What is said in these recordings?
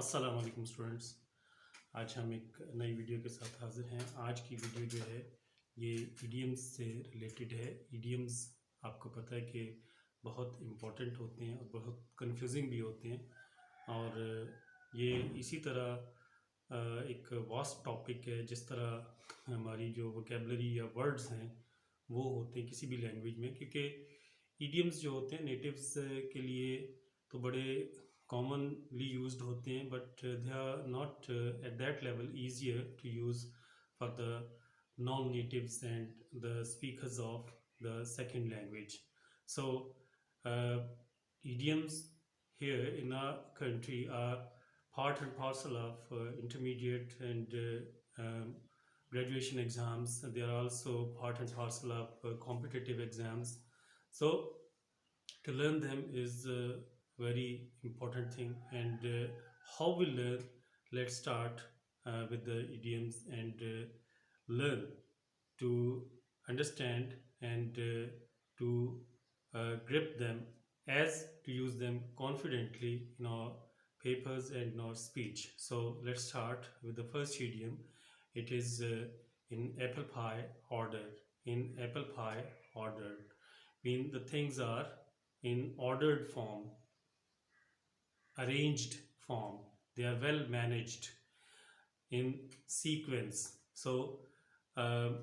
अस्सलाम वालेकुम स्टूडेंट्स। आज हम एक नई वीडियो के साथ हाजिर हैं। आज की वीडियो जो है ये ईडियम्स से रिलेटेड है। ईडियम्स आपको पता है कि बहुत इम्पोर्टेंट होते हैं और बहुत कंफ्यूजिंग भी होते हैं और ये इसी तरह एक वास्ट टॉपिक है। जिस तरह हमारी जो वोकेबलरी या वर्ड्स हैं वो होते हैं किसी भी लैंग्वेज में, क्योंकि ईडियम्स जो होते हैं नेटिव्स के लिए तो बड़े commonly used होते हैं, but they are not at that level easier to use for the non-natives and the speakers of the second language. So uh, idioms here in our country are part and parcel of intermediate and graduation exams. They are also part and parcel of competitive exams. So to learn them is a very important thing. And how we learn, let's start with the idioms and learn to understand and to grip them, as to use them confidently in our papers and in our speech. So let's start with the first idiom. It is in apple pie order. In apple pie order mean the things are in ordered form, arranged form. They are well managed in sequence. So um,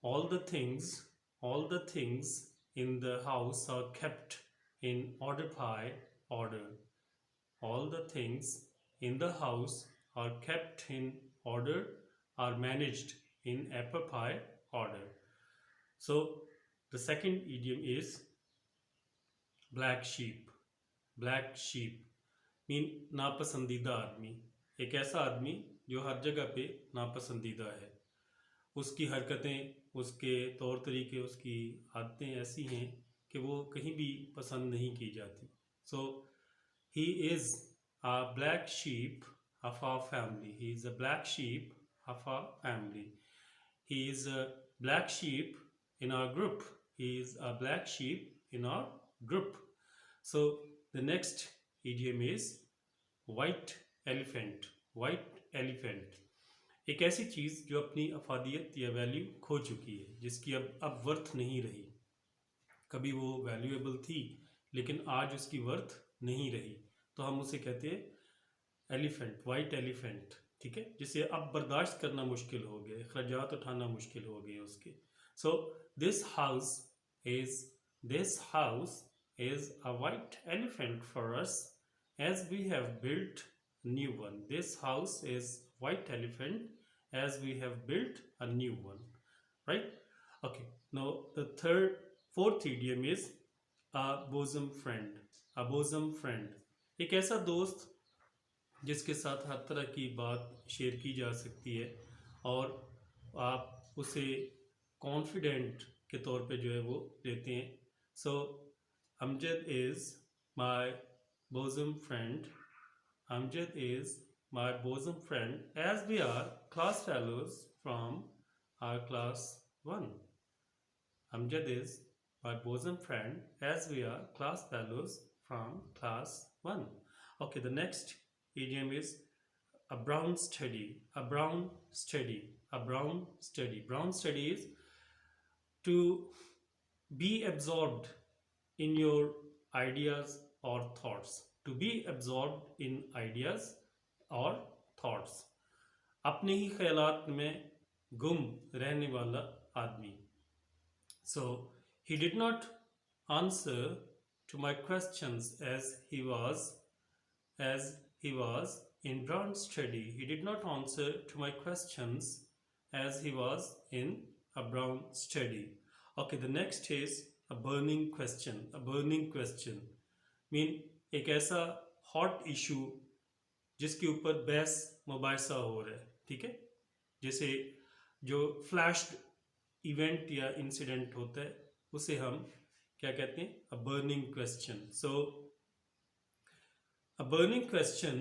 all the things, all the things in the house are kept in order pie order. All the things in the house are kept in order, are managed in apple pie order. So the second idiom is black sheep. Black sheep mean नापसंदीदा आदमी। एक ऐसा आदमी जो हर जगह पे नापसंदीदा है। उसकी हरकतें, उसके तौर तरीके, उसकी आदतें ऐसी हैं कि वो कहीं भी पसंद नहीं की जाती। So he is a black sheep of our family. He is a black sheep of our family. He is a black sheep in our group. He is a black sheep in our group. So the next idiom is white elephant. White elephant एक ऐसी चीज़ जो अपनी अफादियत या value खो चुकी है, जिसकी अब वर्थ नहीं रही। कभी वो वैल्यूएबल थी लेकिन आज उसकी वर्थ नहीं रही, तो हम उसे कहते हैं एलिफेंट, वाइट एलिफेंट। ठीक है, जिसे अब बर्दाश्त करना मुश्किल हो गया, अखराजात उठाना मुश्किल हो गए उसके। So this house is this house is a white elephant for us, as we have built new one. This house is white elephant as we have built a new one. Right? Okay. Now the fourth idiom is a bosom friend. A bosom friend. एक ऐसा दोस्त जिसके साथ हर तरह की बात share की जा सकती है और आप उसे कॉन्फिडेंट के तौर पे जो है वो लेते हैं। सो Amjad is my bosom friend. Amjad is my bosom friend, as we are class fellows from our class 1. Amjad is my bosom friend, as we are class fellows from class 1. Okay, the next idiom is a brown study. A brown study. A brown study. Brown study is to be absorbed in your ideas or thoughts. To be absorbed in ideas or thoughts. अपने ही ख्यालात में गुम रहने वाला आदमी। So he did not answer to my questions as he was in brown study. He did not answer to my questions as he was in a brown study. Okay, the next is a burning question. A burning question mean एक ऐसा hot issue जिसके ऊपर बहस मुबाहिसा हो रहा है। ठीक है, जैसे जो फ्लैश्ड इवेंट या इंसिडेंट होता है उसे हम क्या कहते हैं? अ बर्निंग क्वेश्चन। सो अ बर्निंग क्वेश्चन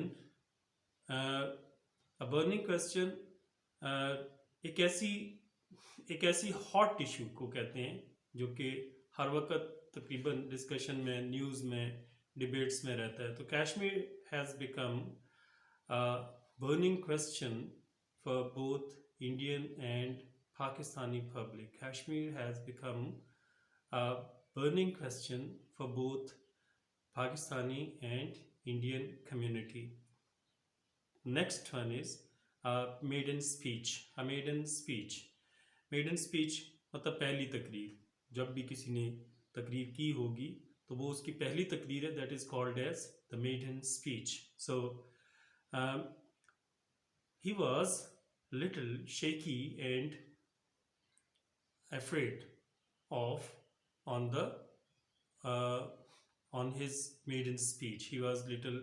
एक ऐसी हॉट इशू को कहते हैं जो कि हर वक्त तकरीबन डिस्कशन में, न्यूज़ में, डिबेट्स में रहता है। तो Kashmir has become a burning question for both Indian and Pakistani public. Kashmir has become a burning question for both Pakistani and Indian community. Next one is maiden speech. A maiden speech. Maiden speech मतलब पहली तकरीर. जब भी किसी ने तकरीर की होगी तो वो उसकी पहली तकरीर है. That is called as the maiden speech. So he was little shaky and afraid of on the uh, on his maiden speech. He was little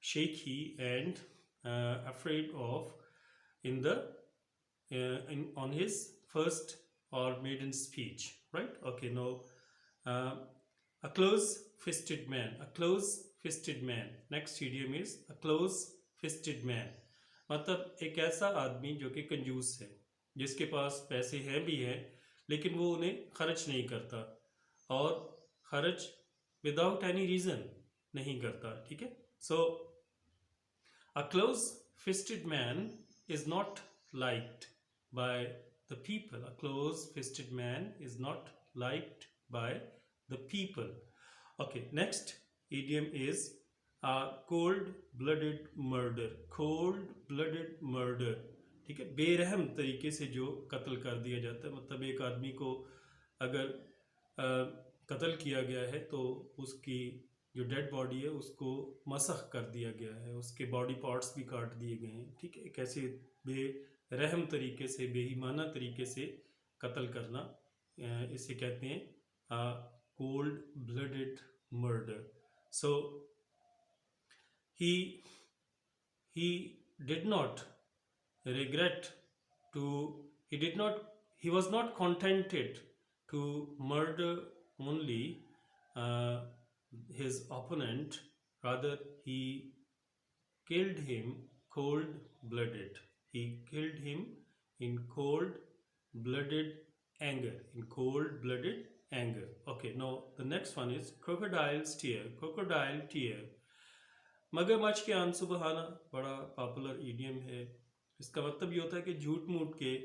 shaky and afraid of in the on his first or maiden speech, right? Okay, now a close-fisted man. A close-fisted man. Next idiom is a close-fisted man. मतलब एक ऐसा आदमी जो कि कंजूस है, जिसके पास पैसे हैं भी हैं लेकिन वो उन्हें खर्च नहीं करता और खर्च विदाउट एनी रीज़न नहीं करता. ठीक है. सो a close-fisted man is not liked by the people. A close-fisted man is not liked by the people. Okay, next idiom is a cold-blooded murder. Cold-blooded murder. ठीक है. बेरहम तरीके से जो कत्ल कर दिया जाता है. मतलब एक आदमी को अगर कत्ल किया गया है तो उसकी जो डेड बॉडी है उसको मसख कर दिया गया है, उसके बॉडी पार्ट्स भी काट दिए गए हैं. ठीक है. एक ऐसे बेरहम तरीके से, बेईमाना तरीके से कत्ल करना, इसे कहते हैं cold blooded murder. So he did not regret to he was not contented to murder only his opponent, rather he killed him cold-blooded. He killed him in cold-blooded anger. In cold-blooded anger. Okay, now the next one is crocodile's tear. Crocodile tear. मगरमच्छ के आंसू बहाना बड़ा popular idiom है. इसका मतलब ये होता है कि झूठ मूठ के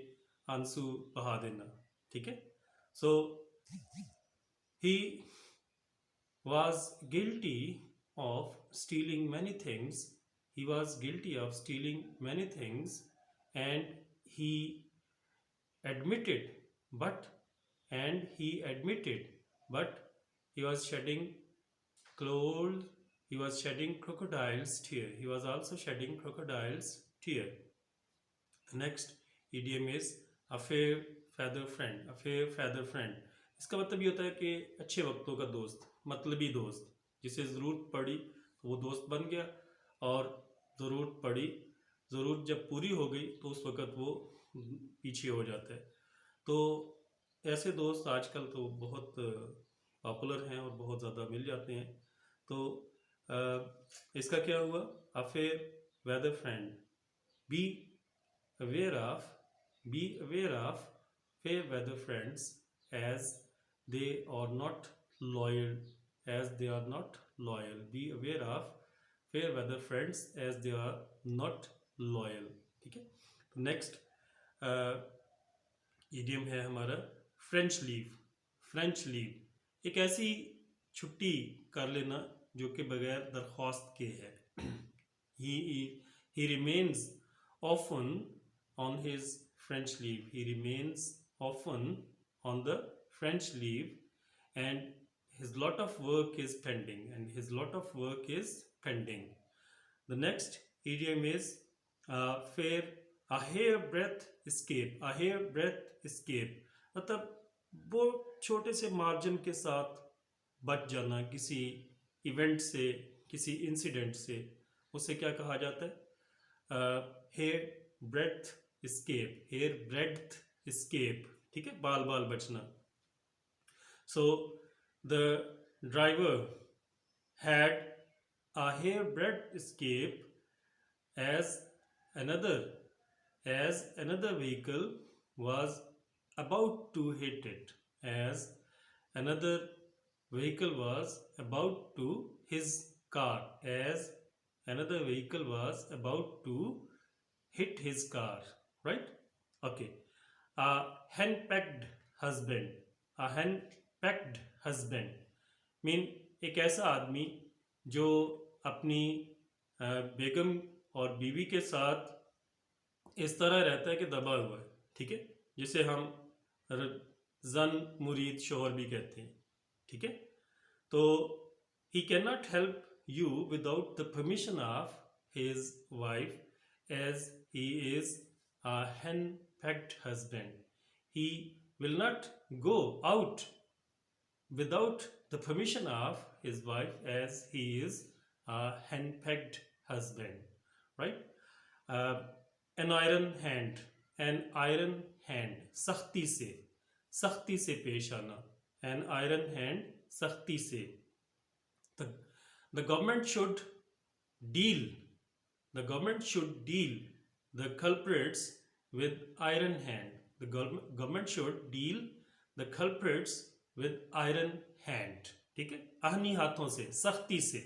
आंसू बहा देना. ठीक है. सो he was guilty of stealing many things. He was guilty of stealing many things and he admitted but he was shedding clothes. He was shedding crocodile's tear. He was also shedding crocodile's tear. The next idiom is a fair feather friend. A fair feather friend. इसका मतलब ये होता है कि अच्छे वक्तों का दोस्त, मतलबी दोस्त, जिसे ज़रूरत पड़ी तो वो दोस्त बन गया और ज़रूरत जब पूरी हो गई तो उस वक़्त वो पीछे हो जाता है. तो ऐसे दोस्त आजकल तो बहुत पॉपुलर हैं और बहुत ज़्यादा मिल जाते हैं. तो इसका क्या हुआ? A fair weather friend. Be aware of fair weather friends as they are not loyal. Be aware of fair weather friends as they are not loyal. ठीक है. तो नेक्स्ट इडियम है हमारा फ्रेंच लीव. फ्रेंच लीव एक ऐसी छुट्टी कर लेना जो कि बगैर दरख्वास्त के है. he remains often on his French leave. He remains often on the French leave and his lot of work is pending. The next idiom is a hair-breadth escape. A hair-breadth escape मतलब वो छोटे से margin के साथ बच जाना किसी event से, किसी इंसिडेंट से, उसे क्या कहा जाता है? Hair breath escape. ठीक है. बाल बचना. So the driver had a hair breadth escape as another vehicle was about to hit it. His car, as another vehicle was about to hit his car, right? Okay. A hen-pecked husband, a hen-pecked husband mean एक ऐसा आदमी जो अपनी बेगम और बीवी के साथ इस तरह रहता है कि दबा हुआ है, ठीक है, जिसे हम जन मुरीद शोहर भी कहते हैं, ठीक है। तो he cannot help you without the permission of his wife, as he is a hen-pecked husband. He will not go out without the permission of his wife, as he is a hen-pecked husband, right? uh, an iron hand, an iron hand, सख्ती से पेश आना, an iron hand, सख्ती से। the government should deal the government should deal the culprits with iron hand. The government should deal the culprits with iron hand, ठीक है, आहनी हाथों से, सख्ती से।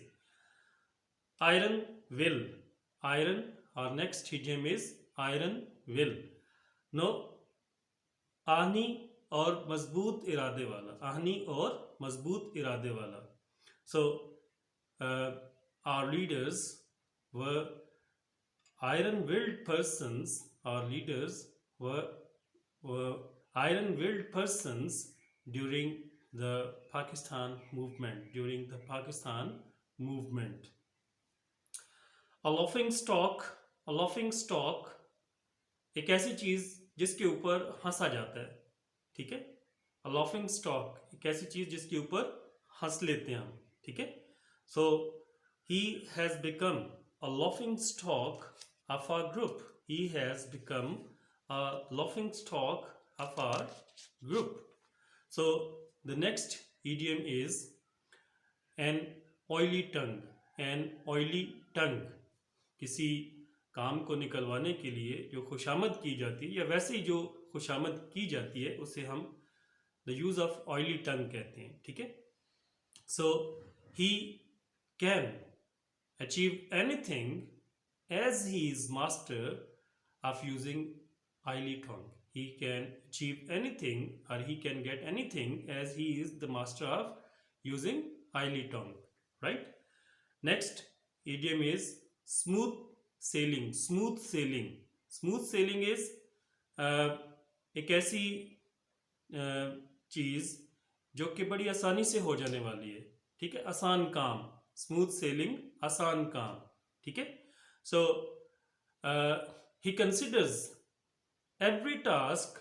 iron will, iron, our next idiom is iron will. no, आहनी और मजबूत इरादे वाला, आहनी और मजबूत इरादे वाला। so our leaders were iron-willed persons. Our leaders were iron-willed persons during the Pakistan movement. During the Pakistan movement, a laughing stock एक ऐसी चीज जिसके ऊपर हंसा जाता है, ठीक है। a laughing stock एक ऐसी चीज जिसके ऊपर हंस लेते हैं हम, ठीक है। so he has become a laughing stock of our group. He has become a laughing stock of our group. So the next idiom is an oily tongue. An oily tongue, किसी काम को निकलवाने के लिए जो खुशामद की जाती है या वैसे ही जो खुशामद की जाती है उसे हम the use of oily tongue कहते हैं, ठीक है। so he can achieve anything as he is master of using oily tongue. He can achieve anything or he can get anything as he is the master of using oily tongue, right? Next idiom is smooth sailing. Smooth sailing, smooth sailing is एक ऐसी चीज जो कि बड़ी आसानी से हो जाने वाली है, ठीक है, आसान काम। स्मूथ सेलिंग, आसान काम, ठीक है। so he considers every task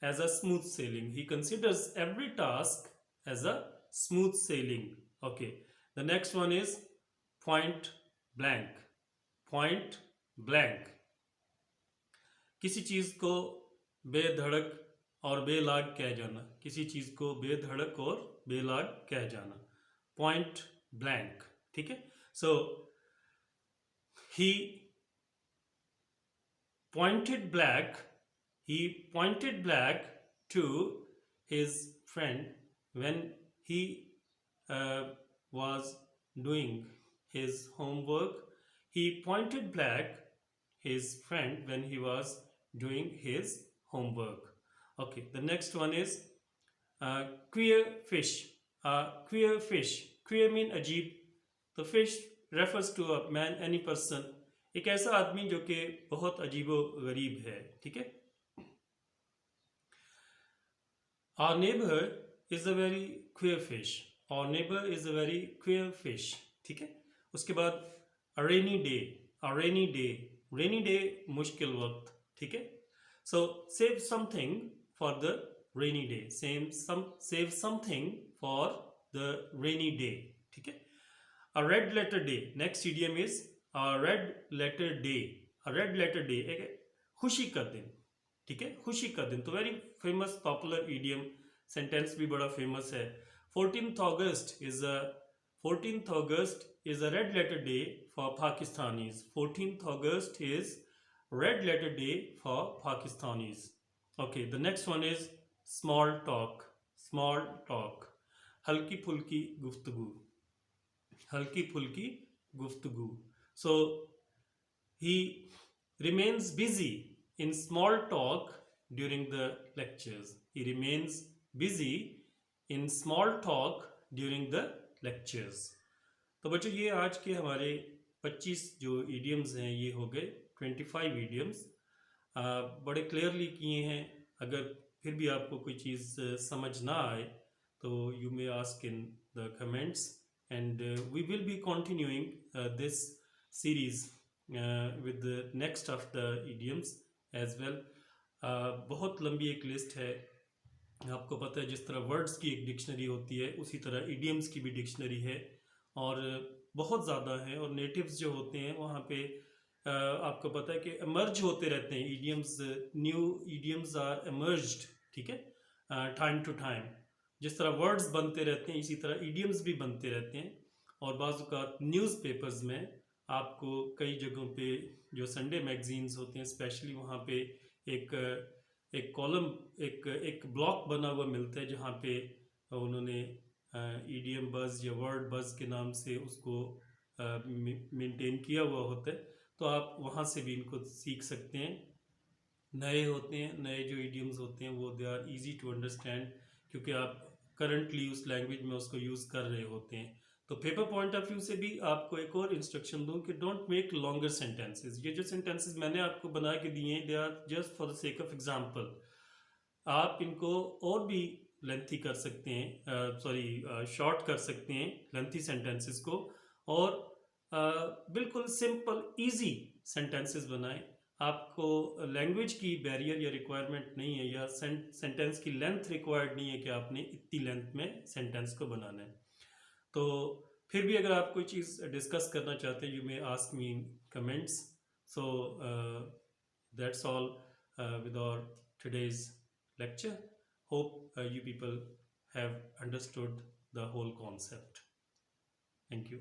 as a smooth sailing. He considers every task as a smooth sailing. Okay, the next one is point blank. Point blank, किसी चीज को बेधड़क और बेलाग कह जाना, किसी चीज को बेधड़क और बेलाग कह जाना, point blank, ठीक है। so he pointed black to his friend when he was doing his homework. He pointed black his friend when he was doing his homework. Okay, the next one is queer fish. Queer fish, queer mean अजीब, तो fish refers to a man, any person, एक ऐसा आदमी जो कि बहुत अजीबो गरीब है, ठीक है। Our neighbor is a very queer fish. Our neighbor is a very queer fish, ठीक है। उसके बाद a rainy day. A rainy day, rainy day मुश्किल वक्त, ठीक है। so save something for the rainy day. Save something for the rainy day, ठीक है। a red letter day, next idiom is a red letter day. a red letter day एक खुशी का दिन, ठीक है, खुशी का दिन। तो very famous popular idiom, sentence भी बड़ा फेमस है। 14th August is a red letter day for Pakistanis. 14th August is red letter day for Pakistanis. Okay, the next one is small talk. Small talk, हल्की फुल्की गुफ्तगू, हल्की फुल्की गुफ्तगू। So he remains busy in small talk during the lectures. He remains busy in small talk during the lectures. तो बच्चों ये आज के हमारे 25 जो इडियम्स हैं ये हो गए 25 इडियम्स बड़े क्लियरली किए हैं. अगर फिर भी आपको कोई चीज़ समझ ना आए तो you may ask in the comments and we will be continuing this series with the next of the idioms as well. बहुत लंबी एक लिस्ट है. आपको पता है जिस तरह वर्ड्स की एक डिक्शनरी होती है उसी तरह इडियम्स की भी डिक्शनरी है और बहुत ज़्यादा है. और नेटिव्स जो होते हैं वहाँ पे आपको पता है कि एमर्ज होते रहते हैं idioms. New idioms are emerged. ठीक है, टाइम टू टाइम. जिस तरह वर्ड्स बनते रहते हैं इसी तरह इडियम्स भी बनते रहते हैं. और बाज़ औक़ात न्यूज़पेपर्स में आपको कई जगहों पे जो संडे मैगजीन्स होते हैं स्पेशली वहाँ पे एक कॉलम एक ब्लॉक बना हुआ मिलता है जहाँ पे उन्होंने ईडीएम बज़ या वर्ड बज़ के नाम से उसको मेंटेन किया हुआ होता है. तो आप वहाँ से भी इनको सीख सकते हैं. नए होते हैं, नए जो ईडियम्स होते हैं वो they are easy to understand क्योंकि आप करंटली उस लैंग्वेज में उसको यूज़ कर रहे होते हैं. तो पेपर पॉइंट ऑफ व्यू से भी आपको एक और इंस्ट्रक्शन दूं कि डोंट मेक लॉन्गर सेंटेंसेस. ये जो सेंटेंसेस मैंने आपको बना के दिए हैं they are just for the sake of example. आप इनको और भी लेंथी कर सकते हैं, शॉर्ट कर सकते हैं लेंथी सेंटेंसेस को और बिल्कुल सिंपल इजी सेंटेंसेस बनाएं. आपको लैंग्वेज की बैरियर या रिक्वायरमेंट नहीं है या सेंटेंस की लेंथ रिक्वायर्ड नहीं है कि आपने इतनी लेंथ में सेंटेंस को बनाना है. तो फिर भी अगर आप कोई चीज़ डिस्कस करना चाहते हैं you may ask me in comments. So that's all with our today's lecture. Hope you people have understood the whole concept. Thank you.